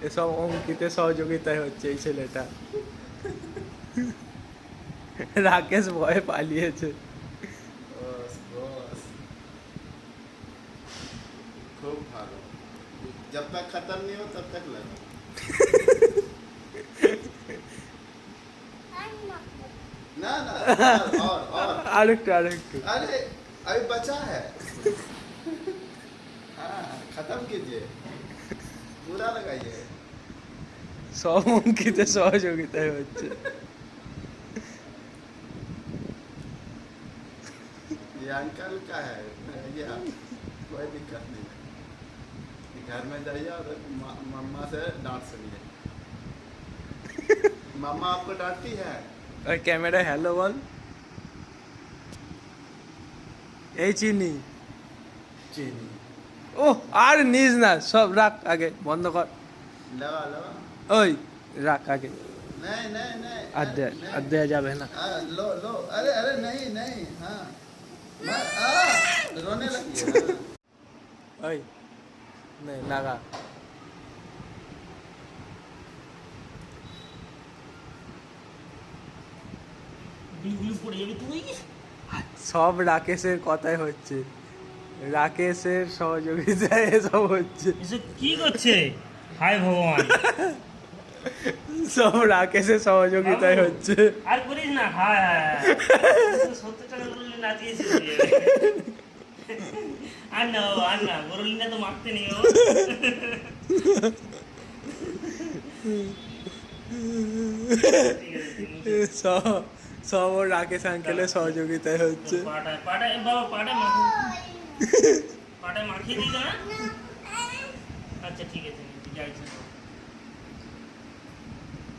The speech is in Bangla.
এসব অঙ্কিতের সহযোগিতায় হচ্ছে এই ছেলেটা। রাকেশ ভয়ে পালিয়েছে। बस बस खूब भालो, जब तक खत्म नहीं हो तब तक लगो। ना ना और আরেকটু আরেকটু। अरे अभी बचा है। हाँ खत्म कीजिए, पूरा लगाइए। সব অঙ্কিতের সহযোগিতায় হচ্ছে। ये अंकल का है, ये कोई दिक्कत नहीं है। घर में जाइए और मम्मा से डांट सुनिए। मम्मा आपको डांटती है? আর ক্যামেরায় হ্যালো বল। এই চিনি। चीनी ও আর নিস না, সব রাখ আগে, বন্ধ কর। लगा लगा। ওই রাখ আগে, नहीं नहीं नहीं আর नहीं। দেয়া যাবে না। लो लो, अरे अरे नहीं नहीं, हाँ रोने लगी है। ওই নে লাগা। সব রাকেশের কথাই হচ্ছে, রাকেশের সহযোগিতায় এসব হচ্ছে। এসব কি করছে? হায় ভগবান, সব রাকেশের সহযোগিতায় বাবু, হচ্ছে। আর করিস না। হায় হায় হায়। 70 টাকা গরুলি নাচিয়েছিস। আর না বাবা, আর না, গরুলিটা তো মারতে নেই ও। ঠিক আছে, ঠিক আছে। সব সব ওর রাকেশ আঙ্কেলের সহযোগিতায় হচ্ছে। পাটায় বাবা, পাটায় মাখিয়ে দিই না। আচ্ছা ঠিক আছে, যাইছি।